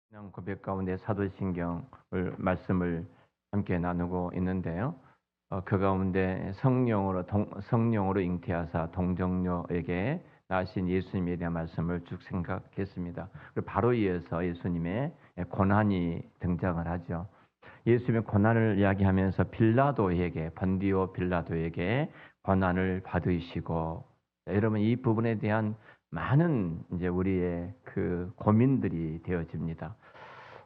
신앙 고백 가운데 사도신경을 말씀을 함께 나누고 있는데요. 그 가운데 성령으로 잉태하사 동정녀에게 낳으신 예수님에 대한 말씀을 쭉 생각했습니다. 그리고 바로 이어서 예수님의 고난이 등장을 하죠. 예수님의 고난을 이야기하면서 본디오 빌라도에게 고난을 받으시고, 여러분 이 부분에 대한 많은 이제 우리의 그 고민들이 되어집니다.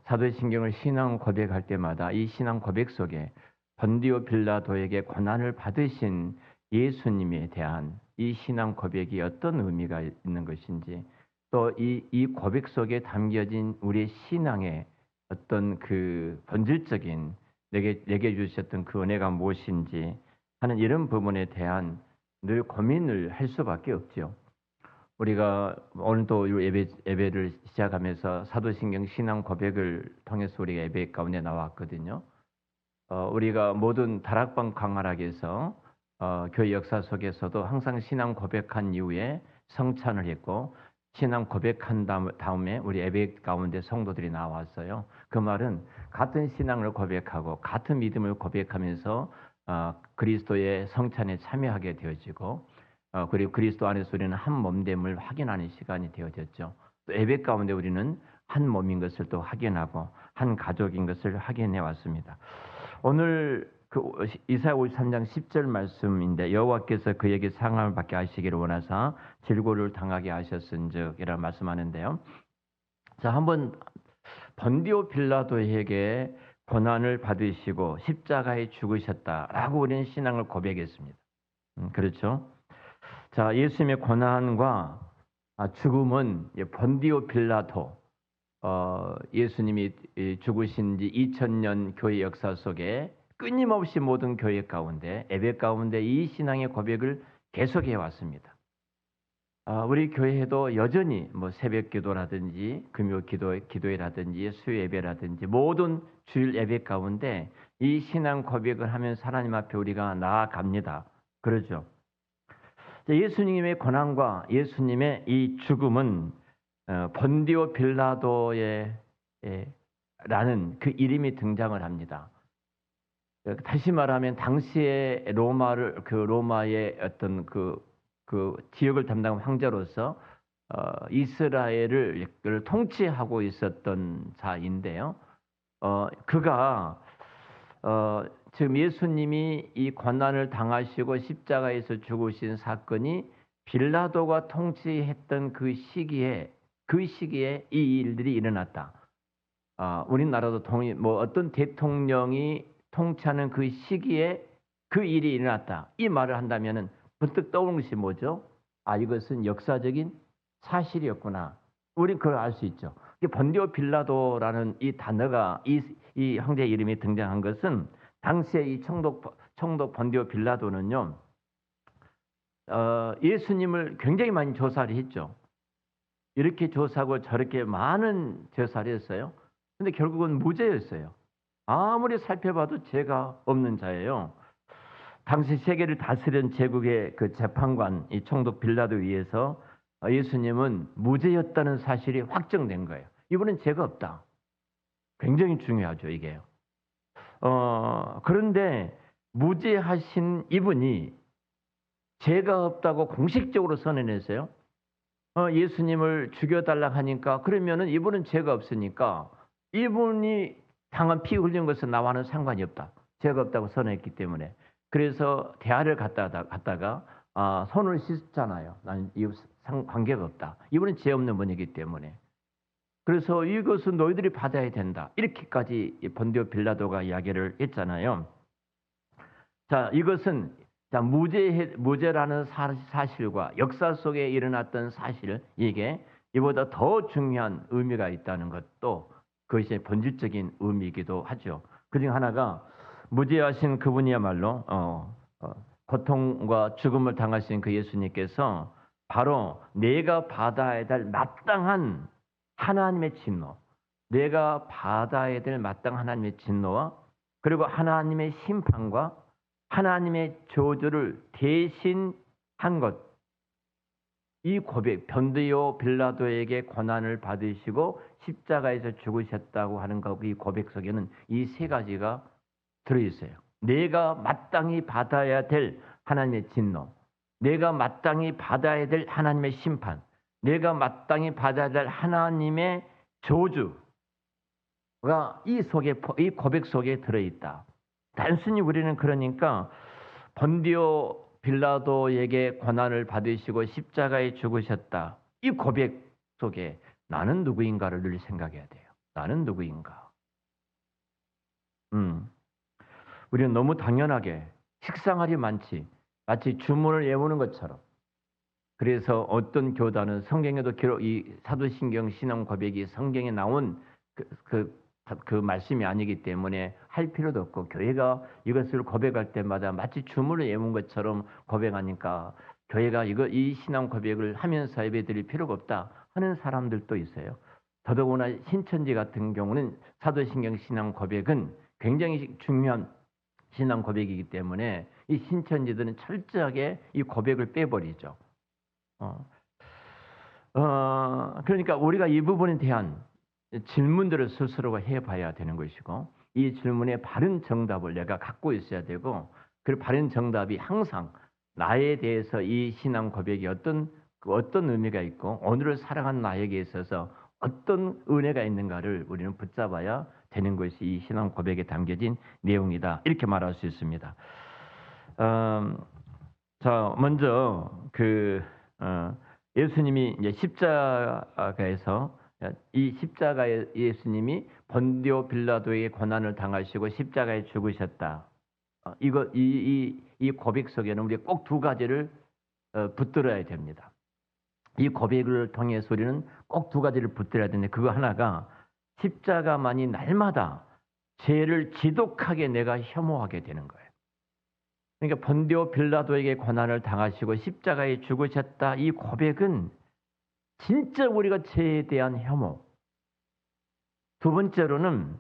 사도신경을 신앙 고백할 때마다 이 신앙 고백 속에 본디오 빌라도에게 고난을 받으신 예수님에 대한 이 신앙 고백이 어떤 의미가 있는 것인지, 또 이 고백 속에 담겨진 우리의 신앙의 어떤 그 본질적인 내게 주셨던 그 은혜가 무엇인지 하는 이런 부분에 대한 늘 고민을 할 수밖에 없죠. 우리가 오늘도 예배를 시작하면서 사도신경 신앙 고백을 통해서 우리가 예배 가운데 나왔거든요. 우리가 모든 다락방 강활학에서 교회 역사 속에서도 항상 신앙 고백한 이후에 성찬을 했고, 신앙 고백한 다음에 우리 예배 가운데 성도들이 나왔어요. 그 말은 같은 신앙을 고백하고 같은 믿음을 고백하면서 그리스도의 성찬에 참여하게 되어지고, 그리고 그리스도 안에서 우리는 한 몸됨을 확인하는 시간이 되어졌죠. 또 예배 가운데 우리는 한 몸인 것을 또 확인하고 한 가족인 것을 확인해 왔습니다. 오늘 그 이사야 53장 10절 말씀인데, 여호와께서 그에게 상함을 받게 하시기를 원하사 질고를 당하게 하셨은즉 이라 말씀하는데요. 자, 한번 본디오 빌라도에게 고난을 받으시고 십자가에 죽으셨다라고 우리는 신앙을 고백했습니다. 그렇죠? 자, 예수님의 고난과 죽음은 본디오 빌라도, 예수님이 죽으신 지 2000년 교회 역사 속에 끊임없이 모든 교회 가운데, 예배 가운데 이 신앙의 고백을 계속해 왔습니다. 우리 교회에도 여전히 새벽 기도라든지 금요 기도회라든지 수요 예배라든지 모든 주일 예배 가운데 이 신앙 고백을 하면서 하나님 앞에 우리가 나아갑니다. 그러죠. 예수님의 고난과 예수님의 이 죽음은 본디오 빌라도의 라는 그 이름이 등장을 합니다. 다시 말하면 당시에 로마의 어떤 그 지역을 담당한 황제로서 이스라엘을 통치하고 있었던 자인데요. 그가 지금 예수님이 이 고난을 당하시고 십자가에서 죽으신 사건이 빌라도가 통치했던 그 시기에 이 일들이 일어났다. 우리나라도 어떤 대통령이 통치하는 그 시기에 그 일이 일어났다. 이 말을 한다면은 번뜩 떠오르는 것이 뭐죠? 이것은 역사적인 사실이었구나. 우린 그걸 알 수 있죠. 본디오 빌라도라는 이 단어가 이 황제의 이름이 등장한 것은 당시에 이 총독 본디오 빌라도는요, 예수님을 굉장히 많이 조사를 했죠. 이렇게 조사하고 저렇게 많은 조사를 했어요. 근데 결국은 무죄였어요. 아무리 살펴봐도 죄가 없는 자예요. 당시 세계를 다스린 제국의 그 재판관, 이 총독 빌라도에 의해서 예수님은 무죄였다는 사실이 확정된 거예요. 이분은 죄가 없다. 굉장히 중요하죠, 이게요. 그런데 무죄하신 이분이 죄가 없다고 공식적으로 선언했어요. 예수님을 죽여달라 하니까, 그러면은 이분은 죄가 없으니까 이분이 당한 피 흘린 것은 나와는 상관이 없다. 죄가 없다고 선언했기 때문에. 그래서 대화를 갔다가 손을 씻잖아요. 나는 이 관계가 없다. 이분은 죄 없는 분이기 때문에. 그래서 이것은 너희들이 받아야 된다. 이렇게까지 본디오 빌라도가 이야기를 했잖아요. 자, 이것은 무죄라는 사실과 역사 속에 일어났던 사실, 이보다 더 중요한 의미가 있다는 것도 그것이 본질적인 의미이기도 하죠. 그중 하나가 무죄하신 그분이야말로 고통과 죽음을 당하신 그 예수님께서 바로 내가 받아야 될 마땅한 하나님의 진노, 내가 받아야 될 마땅한 하나님의 진노와 그리고 하나님의 심판과 하나님의 저주를 대신한 것, 이 고백, 본디오 빌라도에게 고난을 받으시고 십자가에서 죽으셨다고 하는 거, 이 고백 속에는 이 세 가지가 들어있어요. 내가 마땅히 받아야 될 하나님의 진노, 내가 마땅히 받아야 될 하나님의 심판, 내가 마땅히 받아야 될 하나님의 저주가 이 고백 속에 들어있다. 단순히 우리는 그러니까 본디오 빌라도에게 고난을 받으시고 십자가에 죽으셨다, 이 고백 속에 나는 누구인가를 늘 생각해야 돼요. 나는 누구인가? 우리는 너무 당연하게 식상하리 많지, 마치 주문을 외우는 것처럼. 그래서 어떤 교단은 성경에도 이 사도신경 신앙 고백이 성경에 나온 그 말씀이 아니기 때문에 할 필요도 없고, 교회가 이것을 고백할 때마다 마치 주문을 외운 것처럼 고백하니까 교회가 이 신앙 고백을 하면서 예배드릴 필요가 없다 하는 사람들도 있어요. 더더구나 신천지 같은 경우는 사도신경 신앙 고백은 굉장히 중요한 신앙 고백이기 때문에 이 신천지들은 철저하게 이 고백을 빼버리죠. 그러니까 우리가 이 부분에 대한 질문들을 스스로가 해봐야 되는 것이고, 이 질문에 바른 정답을 내가 갖고 있어야 되고, 그 바른 정답이 항상 나에 대해서 이 신앙 고백이 어떤 의미가 있고 오늘을 살아가는 나에게 있어서 어떤 은혜가 있는가를 우리는 붙잡아야 되는 것이 이 신앙 고백에 담겨진 내용이다, 이렇게 말할 수 있습니다. 자, 먼저 예수님이 이제 십자가에서, 이 십자가에 예수님이 본디오 빌라도에게 고난을 당하시고 십자가에 죽으셨다. 이 고백 속에는 우리가 꼭 두 가지를 붙들어야 됩니다. 이 고백을 통해서 우리는 꼭 두 가지를 붙들어야 되는데, 그거 하나가 십자가만이 날마다 죄를 지독하게 내가 혐오하게 되는 거예요. 그러니까 본디오 빌라도에게 고난을 당하시고 십자가에 죽으셨다, 이 고백은 진짜 우리가 죄에 대한 혐오. 두 번째로는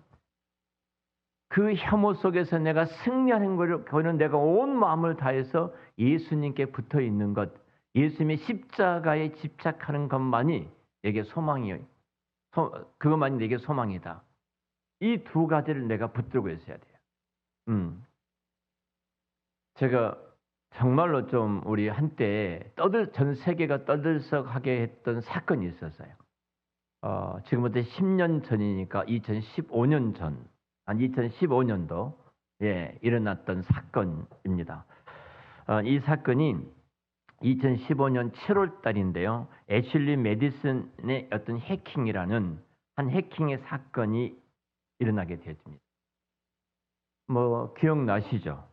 그 혐오 속에서 내가 승리하는 거는 내가 온 마음을 다해서 예수님께 붙어 있는 것, 예수님의 십자가에 집착하는 것만이 내게 그것만이 내게 소망이다. 이 두 가지를 내가 붙들고 있어야 돼요. 제가 정말로 좀 우리 한때 전 세계가 떠들썩하게 했던 사건이 있었어요. 지금부터 10년 전이니까 2015년 전, 2015년도 일어났던 사건입니다. 이 사건이 2015년 7월 달인데요. 애슐리 메디슨의 어떤 해킹이라는 한 해킹의 사건이 일어나게 되었습니다. 기억나시죠?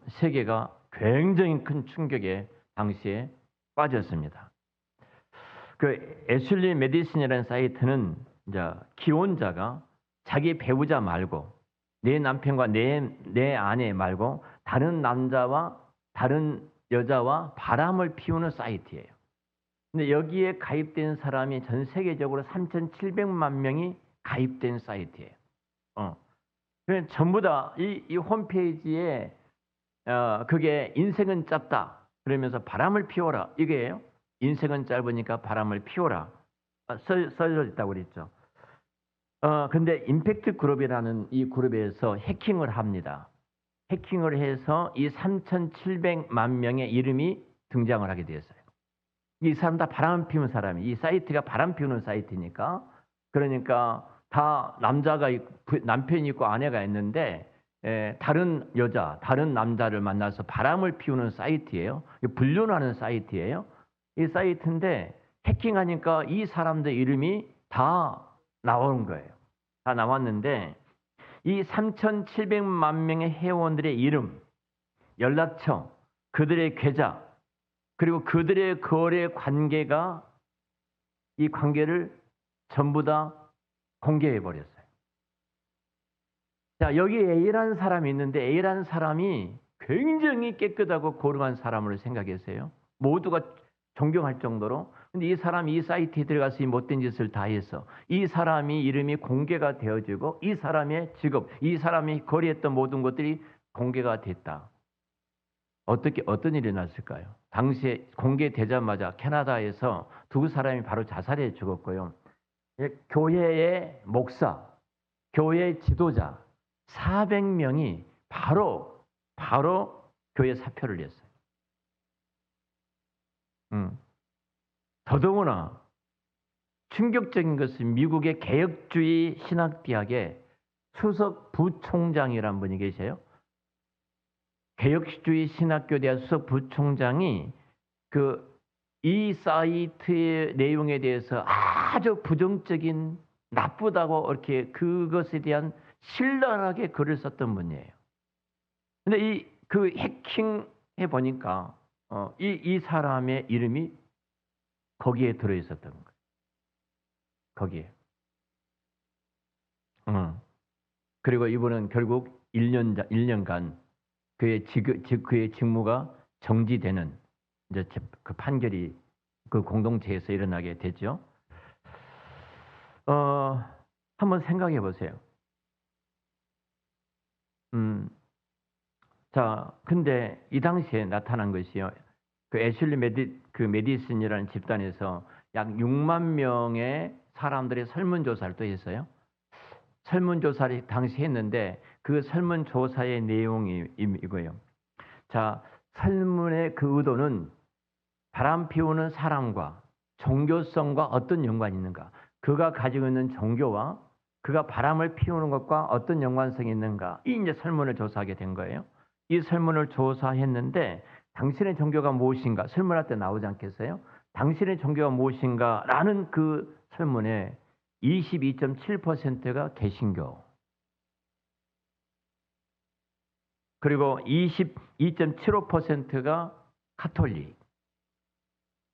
세계가 굉장히 큰 충격에 당시에 빠졌습니다. 그 애슐리 메디슨이라는 사이트는 이제 기혼자가 자기 배우자 말고, 내 남편과 내 아내 말고 다른 남자와 다른 여자와 바람을 피우는 사이트예요. 근데 여기에 가입된 사람이 전 세계적으로 3,700만 명이 가입된 사이트예요. 그래서 전부 다 이 홈페이지에 그게 인생은 짧다 그러면서 바람을 피워라, 이게요. 인생은 짧으니까 바람을 피워라 써져 있다고 그랬죠. 근데 임팩트 그룹이라는 이 그룹에서 해킹을 합니다. 해킹을 해서 이 3,700만 명의 이름이 등장을 하게 되었어요. 이 사람 다 바람 피우는 사람이, 이 사이트가 바람 피우는 사이트니까, 그러니까 다 남편이 있고 아내가 있는데 다른 여자, 다른 남자를 만나서 바람을 피우는 사이트예요. 불륜하는 사이트예요. 이 사이트인데 해킹하니까 이 사람들 이름이 다 나오는 거예요. 다 나왔는데 이 3,700만 명의 회원들의 이름, 연락처, 그들의 계좌, 그리고 그들의 거래 관계가, 이 관계를 전부 다 공개해 버렸어요. 자, 여기 A라는 사람이 있는데 A라는 사람이 굉장히 깨끗하고 거룩한 사람으로 생각했어요. 모두가 존경할 정도로. 근데 이 사람이 이 사이트에 들어가서 이 못된 짓을 다 해서 이 사람이 이름이 공개가 되어지고 이 사람의 직업, 이 사람이 거래했던 모든 것들이 공개가 됐다. 어떤 일이 났을까요? 당시에 공개되자마자 캐나다에서 두 사람이 바로 자살해 죽었고요. 교회의 목사, 교회 지도자 400명이 바로 교회 사표를 냈어요. 더더구나 충격적인 것은 미국의 개혁주의 신학대학의 수석 부총장이란 분이 계세요. 개혁주의 신학교대학 수석 부총장이 이 사이트의 내용에 대해서 아주 부정적인 나쁘다고 이렇게 그것에 대한 신랄하게 글을 썼던 분이에요. 근데 해킹해 보니까 이 사람의 이름이 거기에 들어 있었던 거예요. 거기에. 그리고 이분은 결국 1년간 그의 직무가 정지되는 이제 그 판결이 그 공동체에서 일어나게 되죠. 한번 생각해 보세요. 자, 근데 이 당시에 나타난 것이요. 그 애슐리 메디슨이라는 집단에서 약 6만 명의 사람들의 설문조사를 또 했어요. 설문조사를 당시 했는데 그 설문조사의 내용이 이거예요. 자, 설문의 그 의도는 바람 피우는 사람과 종교성과 어떤 연관이 있는가? 그가 가지고 있는 종교와 그가 바람을 피우는 것과 어떤 연관성이 있는가? 이 이제 설문을 조사하게 된 거예요. 이 설문을 조사했는데 당신의 종교가 무엇인가? 설문할 때 나오지 않겠어요? 당신의 종교가 무엇인가? 라는 그 설문에 22.7%가 개신교, 그리고 22.75%가 카톨릭,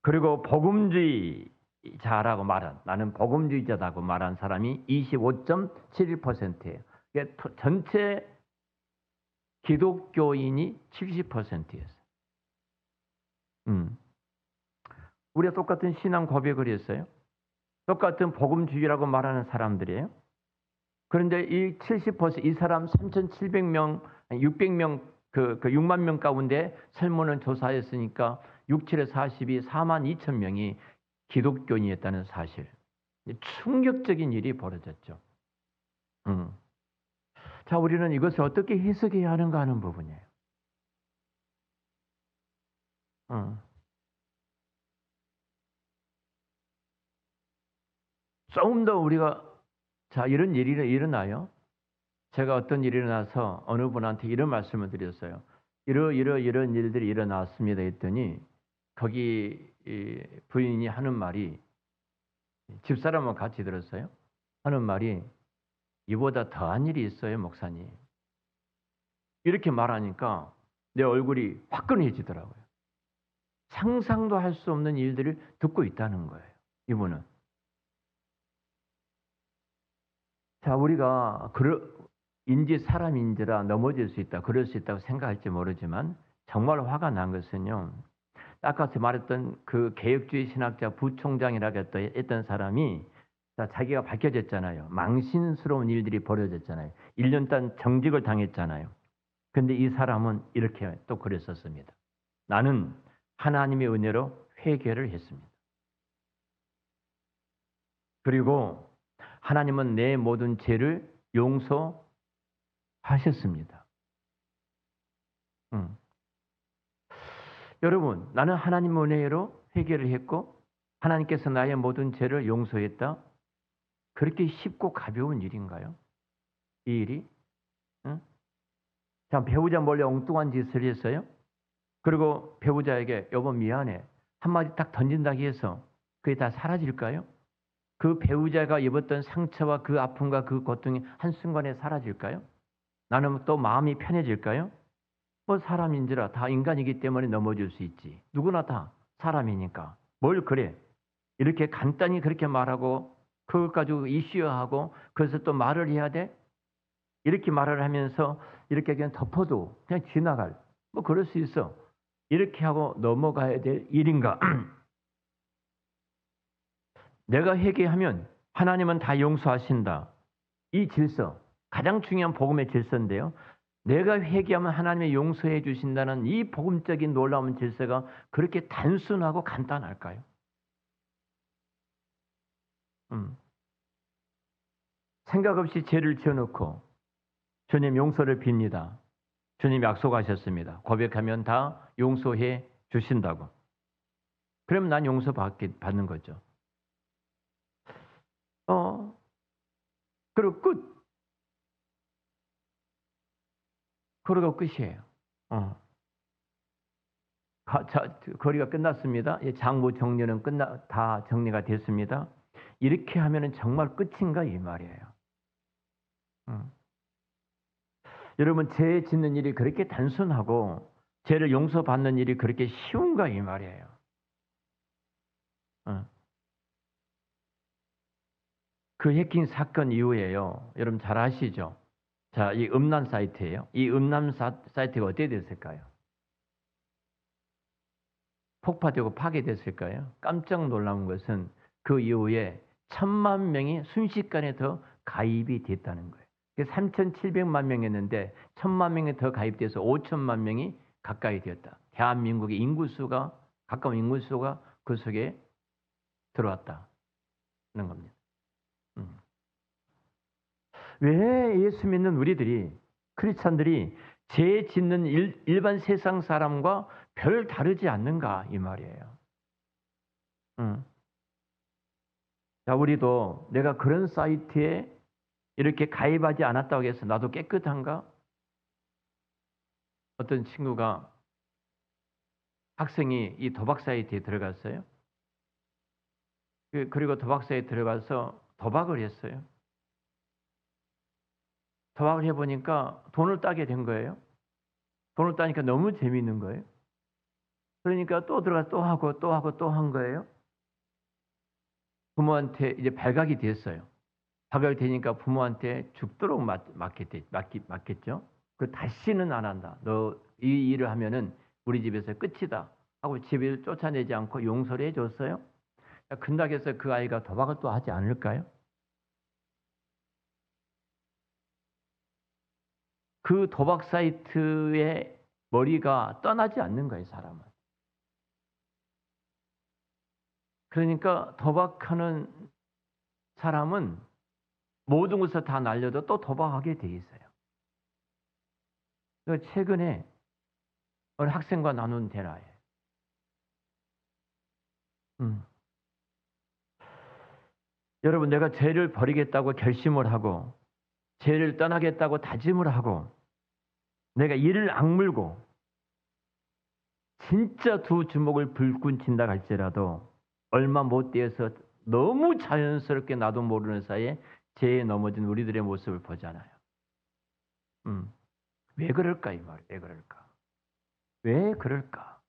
그리고 복음주의자라고 말한, 나는 복음주의자다고 말한 사람이 25.71%예요. 전체 기독교인이 70%였어요. 우리가 똑같은 신앙 고백을 했어요. 똑같은 복음주의라고 말하는 사람들이에요. 그런데 이 70%, 이 사람 3,700명, 600명, 6만 명 가운데 설문을 조사했으니까 6, 7에 42, 4만 2천 명이 기독교인이었다는 사실. 충격적인 일이 벌어졌죠. 자, 우리는 이것을 어떻게 해석해야 하는가 하는 부분이에요. 조금 더 우리가, 자, 이런 일이 일어나요. 제가 어떤 일이 일어나서 어느 분한테 이런 말씀을 드렸어요. 이런 일들이 일어났습니다 했더니 거기 부인이 하는 말이, 집사람하고 같이 들었어요. 하는 말이, 이보다 더한 일이 있어요, 목사님. 이렇게 말하니까 내 얼굴이 화끈해지더라고요. 상상도 할 수 없는 일들을 듣고 있다는 거예요, 이분은. 자, 우리가 사람인지라 넘어질 수 있다, 그럴 수 있다고 생각할지 모르지만 정말 화가 난 것은요, 아까 말했던 그 개혁주의 신학자 부총장이라고 했던 사람이, 자, 자기가 밝혀졌잖아요. 망신스러운 일들이 벌어졌잖아요. 1년간 정직을 당했잖아요. 근데 이 사람은 이렇게 또 그랬었습니다. 나는 하나님의 은혜로 회개를 했습니다. 그리고 하나님은 내 모든 죄를 용서하셨습니다. 여러분, 나는 하나님의 은혜로 회개를 했고 하나님께서 나의 모든 죄를 용서했다. 그렇게 쉽고 가벼운 일인가요? 이 일이? 자, 배우자 몰래 엉뚱한 짓을 했어요. 그리고 배우자에게 여보 미안해 한마디 딱 던진다고 해서 그게 다 사라질까요? 그 배우자가 입었던 상처와 그 아픔과 그 고통이 한순간에 사라질까요? 나는 또 마음이 편해질까요? 뭐 사람인지라 다 인간이기 때문에 넘어질 수 있지. 누구나 다 사람이니까. 뭘 그래? 이렇게 간단히 그렇게 말하고 그걸 가지고 이슈화하고 그래서 또 말을 해야 돼? 이렇게 말을 하면서 이렇게 그냥 덮어도 그냥 지나갈, 뭐 그럴 수 있어. 이렇게 하고 넘어가야 될 일인가? 내가 회개하면 하나님은 다 용서하신다. 이 질서, 가장 중요한 복음의 질서인데요. 내가 회개하면 하나님이 용서해 주신다는 이 복음적인 놀라운 질서가 그렇게 단순하고 간단할까요? 생각 없이 죄를 지어놓고 주님 용서를 빕니다. 주님 약속하셨습니다. 고백하면 다 용서해 주신다고. 그러면 난 받는 거죠. 그리고 끝. 그러고 끝이에요. 거리가 끝났습니다. 장부 정리는 다 정리가 됐습니다. 이렇게 하면은 정말 끝인가 이 말이에요. 여러분, 죄 짓는 일이 그렇게 단순하고 죄를 용서받는 일이 그렇게 쉬운가 이 말이에요. 그 해킹 사건 이후에요. 여러분 잘 아시죠? 자, 이 음란 사이트예요. 이 음란 사이트가 어떻게 됐을까요? 폭파되고 파괴됐을까요? 깜짝 놀라운 것은 그 이후에 1,000만 명이 순식간에 더 가입이 됐다는 거예요. 3,700만 명이었는데 1,000만 명이 더 가입돼서 5천만 명이 가까이 되었다. 대한민국의 인구수가 가까운 인구수가 그 속에 들어왔다는 겁니다. 왜 예수 믿는 우리들이 크리스찬들이 죄 짓는 일반 세상 사람과 별 다르지 않는가 이 말이에요. 자, 우리도 내가 그런 사이트에 이렇게 가입하지 않았다고 해서 나도 깨끗한가? 어떤 친구가 학생이 이 도박 사이트에 들어갔어요. 그리고 도박 사이트에 들어가서 도박을 했어요. 도박을 해보니까 돈을 따게 된 거예요. 돈을 따니까 너무 재미있는 거예요. 그러니까 또 들어가 또 하고 또 하고 또 한 거예요. 부모한테 이제 발각이 됐어요. 발각이 되니까 부모한테 죽도록 맞겠죠. 그 다시는 안 한다. 너 이 일을 하면은 우리 집에서 끝이다. 하고 집을 쫓아내지 않고 용서를 해줬어요. 근다고 해서 그 아이가 도박을 또 하지 않을까요? 그 도박 사이트의 머리가 떠나지 않는 거예요, 사람은. 그러니까 도박하는 사람은 모든 것을 다 날려도 또 도박하게 돼 있어요. 최근에 어느 학생과 나눈 대화예요. 여러분, 내가 죄를 버리겠다고 결심을 하고 죄를 떠나겠다고 다짐을 하고 내가 이를 악물고 진짜 두 주먹을 불끈 친다 할지라도 얼마 못 되어서 너무 자연스럽게 나도 모르는 사이에 죄에 넘어진 우리들의 모습을 보잖아요. 왜 그럴까 이 말? 왜 그럴까? 왜 그럴까?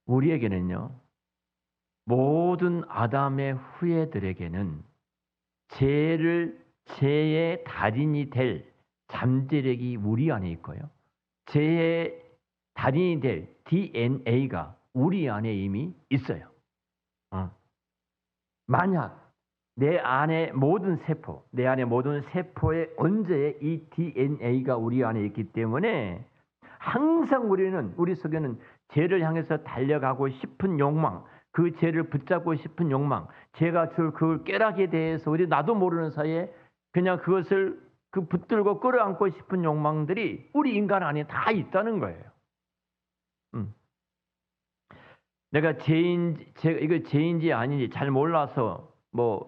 우리에게는요, 모든 아담의 후예들에게는 죄의 달인이 될 잠재력이 우리 안에 있고요. 죄의 달인이 될 DNA가 우리 안에 이미 있어요. 만약 내 안에 모든 세포의 언제에 이 DNA가 우리 안에 있기 때문에 항상 우리 속에는 죄를 향해서 달려가고 싶은 욕망, 그 죄를 붙잡고 싶은 욕망, 죄가 그걸 깨닫게 대해서 우리 나도 모르는 사이에 그냥 그것을 붙들고 끌어안고 싶은 욕망들이 우리 인간 안에 다 있다는 거예요. 내가 이거 죄인지 아닌지 잘 몰라서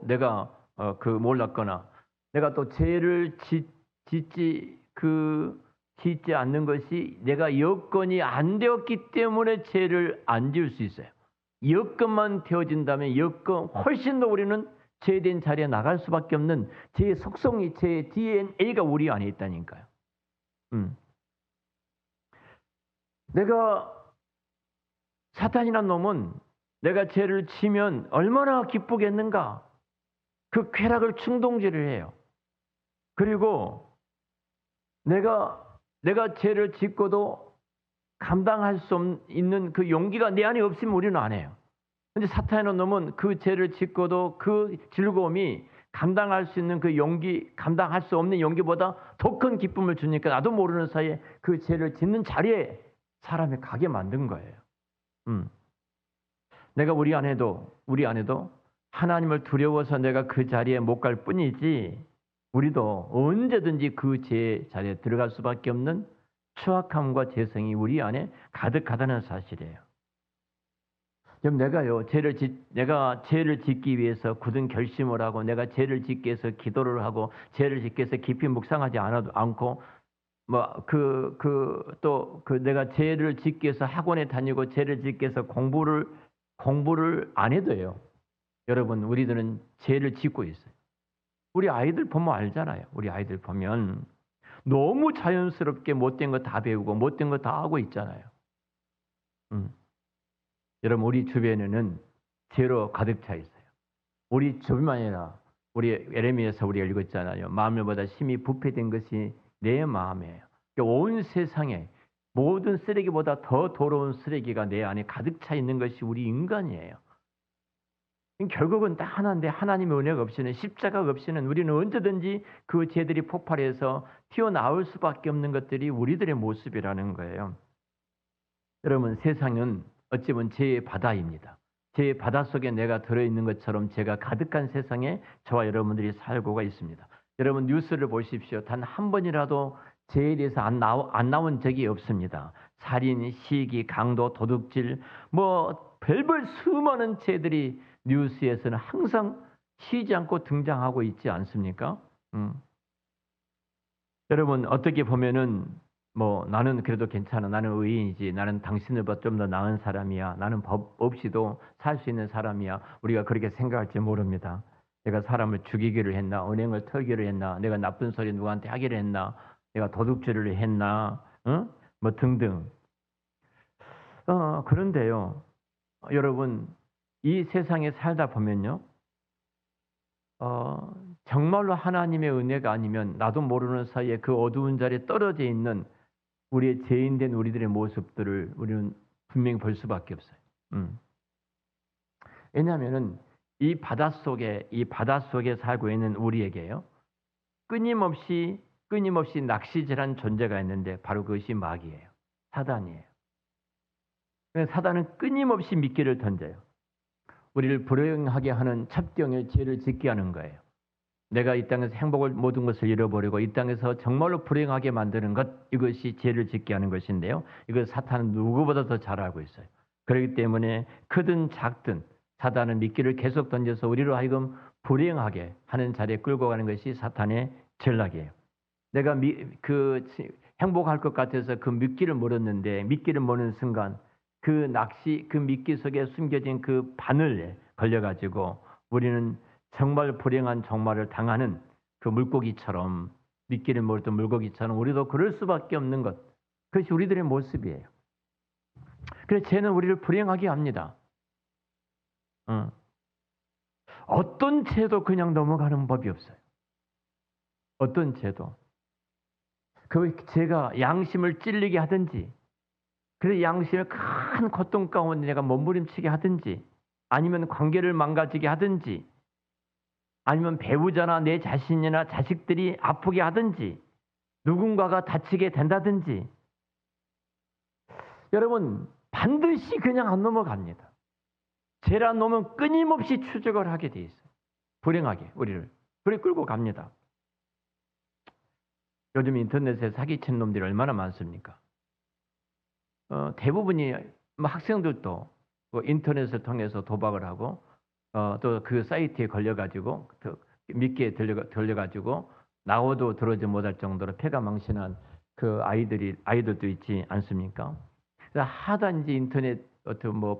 내가 몰랐거나 내가 또 죄를 짓지 않는 것이 내가 여건이 안 되었기 때문에 죄를 안 지을 수 있어요. 여건만 되어진다면 훨씬 더 우리는 죄된 자리에 나갈 수밖에 없는 죄의 속성이 죄의 DNA가 우리 안에 있다니까요. 내가 사탄이란 놈은 내가 죄를 지면 얼마나 기쁘겠는가. 그 쾌락을 충동질을 해요. 그리고 내가 죄를 짓고도 감당할 수 있는 그 용기가 내 안에 없으면 우리는 안 해요. 근데 사탄이라는 놈은 그 죄를 짓고도 그 즐거움이 감당할 수 있는 그 용기, 감당할 수 없는 용기보다 더 큰 기쁨을 주니까 나도 모르는 사이에 그 죄를 짓는 자리에 사람이 가게 만든 거예요. 내가 우리 안에도 하나님을 두려워서 내가 그 자리에 못 갈 뿐이지, 우리도 언제든지 그 죄 자리에 들어갈 수밖에 없는 추악함과 죄성이 우리 안에 가득하다는 사실이에요. 그럼 내가 죄를 짓기 위해서 굳은 결심을 하고, 내가 죄를 짓기 위해서 기도를 하고, 죄를 짓기 위해서 깊이 묵상하지 않고, 내가 죄를 짓기 위해서 학원에 다니고, 죄를 짓기 위해서 공부를 안 해도 돼요. 여러분, 우리들은 죄를 짓고 있어요. 우리 아이들 보면 알잖아요. 우리 아이들 보면 너무 자연스럽게 못된 거 다 배우고 못된 거 다 하고 있잖아요. 여러분, 우리 주변에는 죄로 가득 차 있어요. 우리 주변만 아니라 우리 에레미야서 우리가 읽었잖아요. 마음보다 심히 부패된 것이 내 마음이에요. 온 세상에 모든 쓰레기보다 더 더러운 쓰레기가 내 안에 가득 차 있는 것이 우리 인간이에요. 결국은 딱 하나인데, 하나님의 은혜가 없이는, 십자가가 없이는 우리는 언제든지 그 죄들이 폭발해서 튀어나올 수밖에 없는 것들이 우리들의 모습이라는 거예요. 여러분, 세상은 어찌 보면 죄의 바다입니다. 죄의 바다 속에 내가 들어있는 것처럼 죄가 가득한 세상에 저와 여러분들이 살고가 있습니다. 여러분, 뉴스를 보십시오. 단 한 번이라도 죄에 대해서 안 나온 적이 없습니다. 살인, 시기, 강도, 도둑질, 별별 수많은 죄들이 뉴스에서는 항상 쉬지 않고 등장하고 있지 않습니까? 여러분, 어떻게 보면은 나는 그래도 괜찮아, 나는 의인이지, 나는 당신들보다 좀 더 나은 사람이야, 나는 법 없이도 살 수 있는 사람이야, 우리가 그렇게 생각할지 모릅니다. 내가 사람을 죽이기를 했나, 은행을 털기를 했나, 내가 나쁜 소리 누구한테 하기를 했나, 내가 도둑질을 했나, 등등. 그런데요, 여러분, 이 세상에 살다 보면요, 정말로 하나님의 은혜가 아니면 나도 모르는 사이에 그 어두운 자리에 떨어져 있는 우리의 죄인된 우리들의 모습들을 우리는 분명히 볼 수밖에 없어요. 왜냐하면은 이 바다 속에 살고 있는 우리에게요, 끊임없이 낚시질한 존재가 있는데 바로 그것이 마귀예요. 사단이에요. 사단은 끊임없이 미끼를 던져요. 우리를 불행하게 하는 첩경의 죄를 짓게 하는 거예요. 내가 이 땅에서 모든 것을 잃어버리고 이 땅에서 정말로 불행하게 만드는 것, 이것이 죄를 짓게 하는 것인데요. 이걸 사탄은 누구보다 더 잘 알고 있어요. 그렇기 때문에 크든 작든 사단은 미끼를 계속 던져서 우리로 하여금 불행하게 하는 자리에 끌고 가는 것이 사탄의 전략이에요. 내가 행복할 것 같아서 그 미끼를 물었는데, 미끼를 무는 순간 그 미끼 속에 숨겨진 그 바늘에 걸려가지고 우리는 정말 불행한 종말을 당하는 그 물고기처럼, 미끼를 물었던 물고기처럼 우리도 그럴 수밖에 없는 것, 그것이 우리들의 모습이에요. 그래서 죄는 우리를 불행하게 합니다. 어떤 죄도 그냥 넘어가는 법이 없어요. 어떤 죄도. 그 죄가 양심을 찔리게 하든지, 그래서 양심을 큰 고통 가운데 내가 몸부림치게 하든지, 아니면 관계를 망가지게 하든지, 아니면 배우자나 내 자신이나 자식들이 아프게 하든지, 누군가가 다치게 된다든지, 여러분 반드시 그냥 안 넘어갑니다. 죄란 놈은 끊임없이 추적을 하게 돼 있어요. 불행하게 우리를 그래 끌고 갑니다. 요즘 인터넷에 사기친 놈들이 얼마나 많습니까? 대부분이 학생들도 인터넷을 통해서 도박을 하고, 또 그 사이트에 걸려가지고 미끼에 들려가지고 나와도 들어오지 못할 정도로 폐가 망신한 그 아이들도 있지 않습니까? 그래서 하단지 인터넷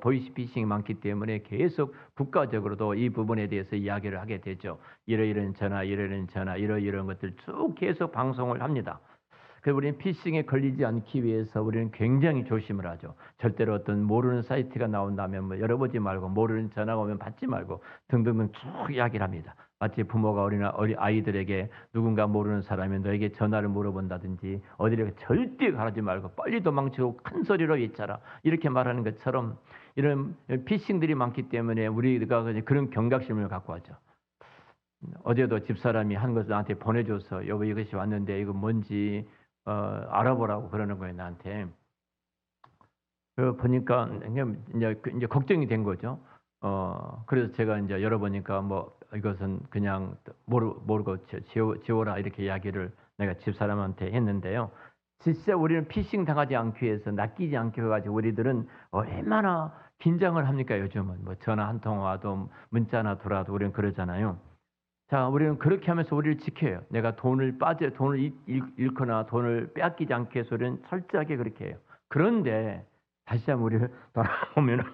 보이스피싱이 많기 때문에 계속 국가적으로도 이 부분에 대해서 이야기를 하게 되죠. 이러이러한 전화, 이러이러한 것들 쭉 계속 방송을 합니다. 그래서 우리는 피싱에 걸리지 않기 위해서 우리는 굉장히 조심을 하죠. 절대로 어떤 모르는 사이트가 나온다면 열어보지 말고, 모르는 전화가 오면 받지 말고 등등등 쭉 이야기를 합니다. 마치 부모가 어린 아이들에게 누군가 모르는 사람이 너에게 전화를 물어본다든지 어디를 절대 가지 말고 빨리 도망치고 큰 소리로 외쳐라, 이렇게 말하는 것처럼 이런 피싱들이 많기 때문에 우리가 그런 경각심을 갖고 하죠. 어제도 집사람이 한 것을 나한테 보내줘서 여보 이것이 왔는데 이거 뭔지 알아보라고 그러는 거예요 나한테. 보니까 이제 걱정이 된 거죠. 그래서 제가 이제 열어보니까 뭐 이것은 그냥 모르고 지워라 이렇게 이야기를 내가 집사람한테 했는데요. 진짜 우리는 피싱 당하지 않기 위해서 낚이지 않기 위해서 우리들은 얼마나 긴장을 합니까 요즘은. 뭐 전화 한 통 와도 문자 하나 들어와도 우리는 그러잖아요. 자, 우리는 그렇게 하면서 우리를 지켜요. 내가 돈을 잃거나 돈을 빼앗기지 않기 위해서 우리는 철저하게 그렇게 해요. 그런데 다시 한번 우리를 돌아보면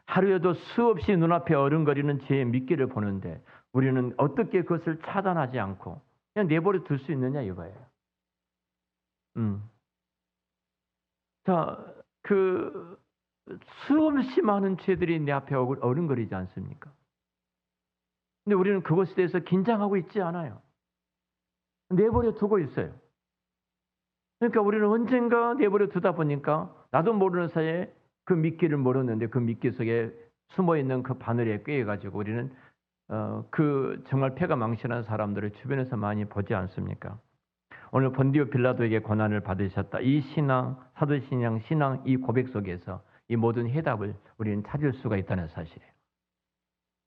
하루에도 수없이 눈앞에 어른거리는 제 미끼를 보는데 우리는 어떻게 그것을 차단하지 않고 그냥 내버려 둘 수 있느냐 이거예요. 자, 그 수없이 많은 죄들이 내 앞에 어른거리지 않습니까? 근데 우리는 그것에 대해서 긴장하고 있지 않아요. 내버려 두고 있어요. 그러니까 우리는 언젠가 내버려 두다 보니까 나도 모르는 사이에 그 미끼를 몰았는데 그 미끼 속에 숨어 있는 그 바늘에 꿰가지고 우리는 그 정말 패가 망신한 사람들을 주변에서 많이 보지 않습니까? 오늘 본디오 빌라도에게 고난을 받으셨다. 이 신앙, 사도신앙, 신앙 이 고백 속에서 이 모든 해답을 우리는 찾을 수가 있다는 사실이에요.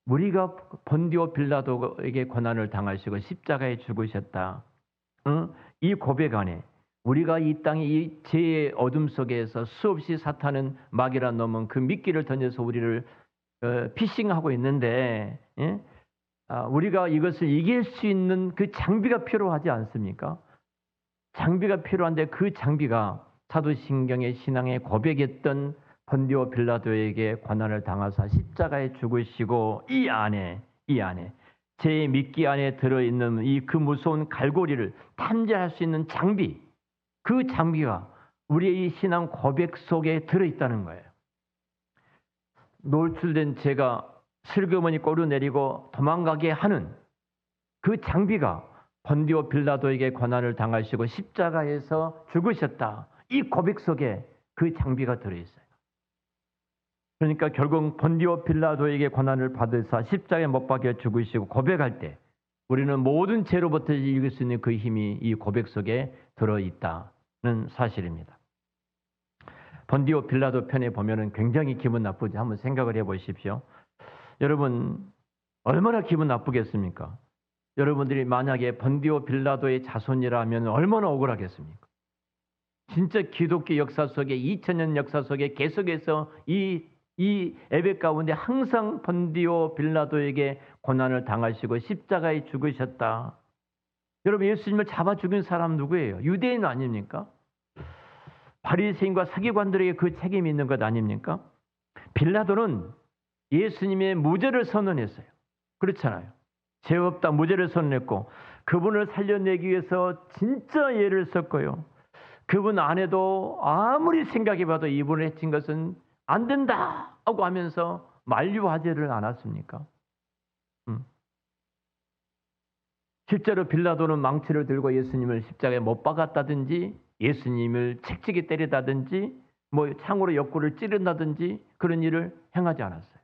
우리가 본디오 빌라도에게 고난을 당하시고 십자가에 죽으셨다. 이 고백 안에 우리가 이 땅의 이 죄의 어둠 속에서 수없이 사탄은 마귀라 놈은 그 미끼를 던져서 우리를 피싱하고 있는데 우리가 이것을 이길 수 있는 그 장비가 필요하지 않습니까? 장비가 필요한데 그 장비가 사도신경의 신앙에 고백했던 본디오 빌라도에게 고난을 당하사 십자가에 죽으시고 이 안에 제 미끼 안에 들어있는 이 그 무서운 갈고리를 탐지할 수 있는 장비, 그 장비가 우리의 이 신앙 고백 속에 들어있다는 거예요. 노출된 죄가 슬그머니 꼬르내리고 도망가게 하는 그 장비가 본디오 빌라도에게 고난을 당하시고 십자가에서 죽으셨다. 이 고백 속에 그 장비가 들어있어요. 그러니까 결국 본디오 빌라도에게 고난을 받으사 십자가에 못 박혀 죽으시고 고백할 때 우리는 모든 죄로부터 이길 수 있는 그 힘이 이 고백 속에 들어있다는 사실입니다. 본디오 빌라도 편에 보면은 굉장히 기분 나쁘지. 한번 생각을 해보십시오. 여러분 얼마나 기분 나쁘겠습니까? 여러분들이 만약에 본디오 빌라도의 자손이라면 얼마나 억울하겠습니까? 진짜 기독교 역사 속에 2000년 역사 속에 계속해서 이 예배 가운데 항상 본디오 빌라도에게 고난을 당하시고 십자가에 죽으셨다. 여러분 예수님을 잡아 죽인 사람 누구예요? 유대인 아닙니까? 바리새인과 서기관들에게 그 책임이 있는 것 아닙니까? 빌라도는 예수님의 무죄를 선언했어요. 그렇잖아요. 죄 없다 무죄를 선언했고 그분을 살려내기 위해서 진짜 예를 썼고요. 그분 안에도 아무리 생각해봐도 이분을 해친 것은 안 된다 하고 하면서 만류하지를 않았습니까? 실제로 빌라도는 망치를 들고 예수님을 십자가에 못 박았다든지 예수님을 책찍이 때리다든지 뭐 창으로 옆구리를 찌른다든지 그런 일을 행하지 않았어요.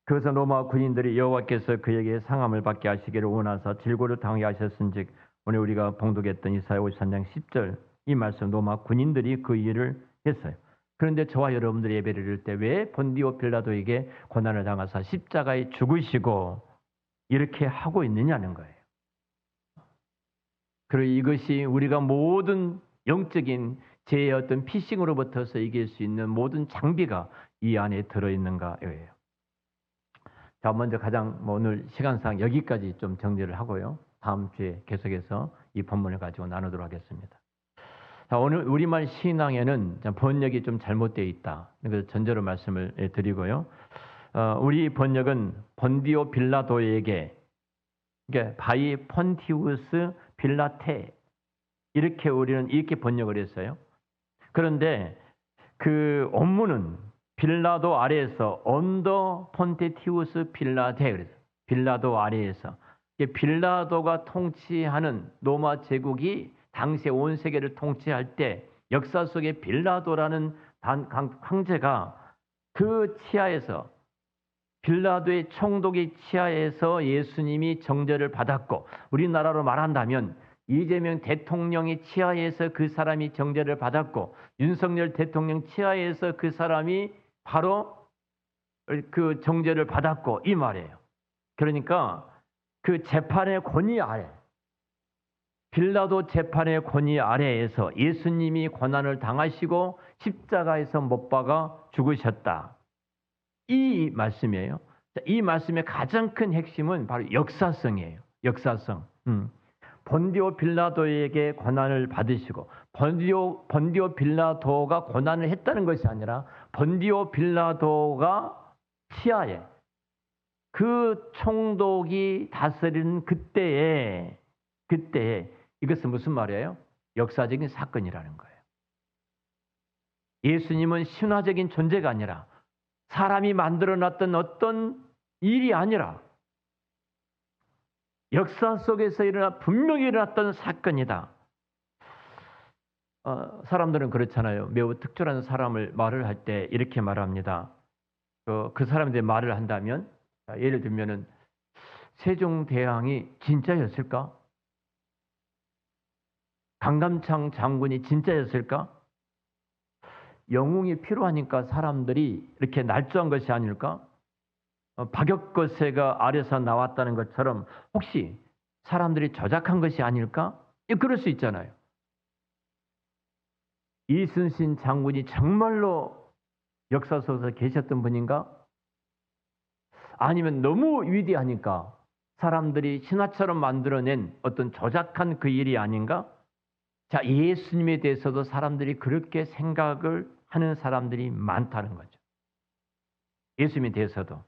그래서 로마 군인들이 여호와께서 그에게 상함을 받게 하시기를 원하사 질고를 당하게 하셨은즉 오늘 우리가 봉독했던 이사야 53장 10절 이 말씀 로마 군인들이 그 일을 했어요. 그런데 저와 여러분들이 예배를 드릴 때 왜 본디오 빌라도에게 고난을 당하사 십자가에 죽으시고 이렇게 하고 있느냐는 거예요. 그리고 이것이 우리가 모든 영적인 죄의 어떤 피싱으로부터서 이길 수 있는 모든 장비가 이 안에 들어있는가예요. 자, 먼저 가장 오늘 시간상 여기까지 좀 정리를 하고요. 다음 주에 계속해서 이 본문을 가지고 나누도록 하겠습니다. 자, 오늘 우리말 신앙에는 번역이 좀 잘못되어 있다. 그래서 전제로 말씀을 드리고요. 우리 번역은 본디오 빌라도에게 그러니까 바이 폰티우스 빌라테 이렇게 우리는 이렇게 번역을 했어요. 그런데 그 원문은 빌라도 아래에서 언더 폰테티우스 빌라테 그래서 빌라도 아래에서 빌라도가 통치하는 로마 제국이 당시 온 세계를 통치할 때 역사 속에 빌라도라는 황제가 그 치하에서 빌라도의 총독의 치하에서 예수님이 정죄를 받았고, 우리나라로 말한다면 이재명 대통령의 치하에서 그 사람이 정죄를 받았고, 윤석열 대통령 치하에서 그 사람이 바로 그 정죄를 받았고, 이 말이에요. 그러니까 그 재판의 권위 아래, 빌라도 재판의 권위 아래에서 예수님이 고난을 당하시고 십자가에서 못 박아 죽으셨다. 이 말씀이에요. 이 말씀의 가장 큰 핵심은 바로 역사성이에요. 역사성. 본디오 빌라도에게 고난을 받으시고, 본디오 빌라도가 고난을 했다는 것이 아니라 본디오 빌라도가 치하에 그 총독이 다스리는 그때에 이것은 무슨 말이에요? 역사적인 사건이라는 거예요. 예수님은 신화적인 존재가 아니라 사람이 만들어놨던 어떤 일이 아니라 역사 속에서 분명히 일어났던 사건이다. 사람들은 그렇잖아요. 매우 특별한 사람을 말을 할 때 이렇게 말합니다. 그 사람에 대해 말을 한다면, 예를 들면은 세종대왕이 진짜였을까? 강감창 장군이 진짜였을까? 영웅이 필요하니까 사람들이 이렇게 날조한 것이 아닐까? 박역거세가 아래서 나왔다는 것처럼 혹시 사람들이 조작한 것이 아닐까? 그럴 수 있잖아요. 이순신 장군이 정말로 역사 속에서 계셨던 분인가? 아니면 너무 위대하니까 사람들이 신화처럼 만들어낸 어떤 조작한 그 일이 아닌가? 자, 예수님에 대해서도 사람들이 그렇게 생각을 하는 사람들이 많다는 거죠. 예수님에 대해서도.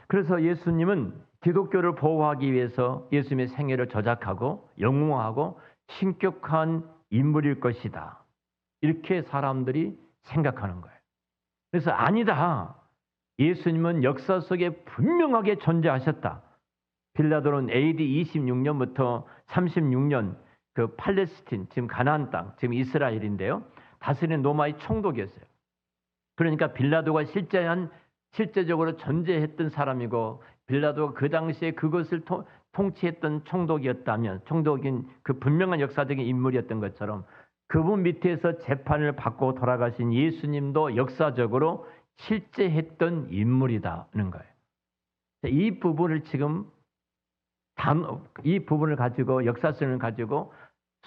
그래서 예수님은 기독교를 보호하기 위해서 예수님의 생애를 조작하고 영웅화하고 신격한 인물일 것이다. 이렇게 사람들이 생각하는 거예요. 그래서 아니다. 예수님은 역사 속에 분명하게 존재하셨다. 빌라도는 AD 26년부터 36년 그 팔레스틴, 지금 가나안 땅, 지금 이스라엘인데요. 다스리는 로마의 총독이었어요. 그러니까 빌라도가 실제적으로 존재했던 사람이고, 빌라도가 그 당시에 그것을 통치했던 총독이었다면, 총독인 그 분명한 역사적인 인물이었던 것처럼 그분 밑에서 재판을 받고 돌아가신 예수님도 역사적으로 실제 했던 인물이다는 거예요. 이 부분을 지금 이 부분을 가지고, 역사성을 가지고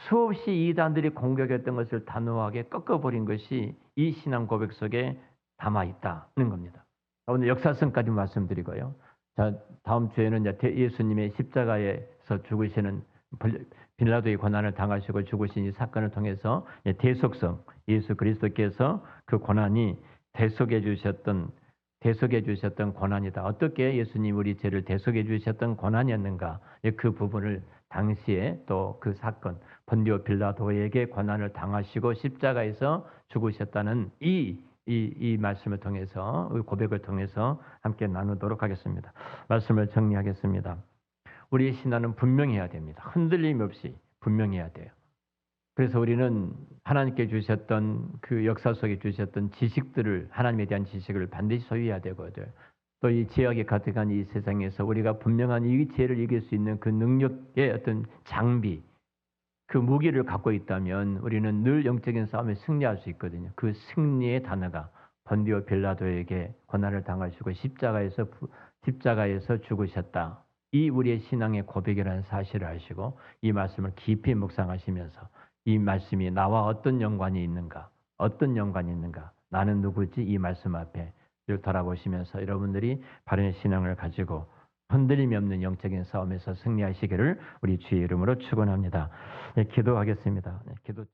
수없이 이단들이 공격했던 것을 단호하게 꺾어버린 것이 이 신앙 고백 속에 담아 있다는 겁니다. 오늘 역사성까지 말씀드리고요. 자, 다음 주에는 예수님의 십자가에서 죽으시는 빌라도의 고난을 당하시고 죽으신 이 사건을 통해서 대속성, 예수 그리스도께서 그 고난이 대속해 주셨던 고난이다. 어떻게 예수님 우리 죄를 대속해 주셨던 고난이었는가? 그 부분을 당시에 또 그 사건, 본디오 빌라도에게 고난을 당하시고 십자가에서 죽으셨다는 이 말씀을 통해서, 고백을 통해서 함께 나누도록 하겠습니다. 말씀을 정리하겠습니다. 우리의 신앙은 분명해야 됩니다. 흔들림 없이 분명해야 돼요. 그래서 우리는 하나님께 주셨던 그 역사 속에 주셨던 지식들을, 하나님에 대한 지식을 반드시 소유해야 되거든요. 또 이 죄악에 가득한 이 세상에서 우리가 분명한 이 죄를 이길 수 있는 그 능력의 어떤 장비, 그 무기를 갖고 있다면 우리는 늘 영적인 싸움에 승리할 수 있거든요. 그 승리의 단어가 본디오 빌라도에게 고난을 당하시고 십자가에서 죽으셨다. 이 우리의 신앙의 고백이라는 사실을 아시고 이 말씀을 깊이 묵상하시면서 이 말씀이 나와 어떤 연관이 있는가? 나는 누구지? 이 말씀 앞에 늘 돌아보시면서 여러분들이 바른 신앙을 가지고 흔들림이 없는 영적인 싸움에서 승리하시기를 우리 주의 이름으로 축원합니다. 기도하겠습니다. 기도.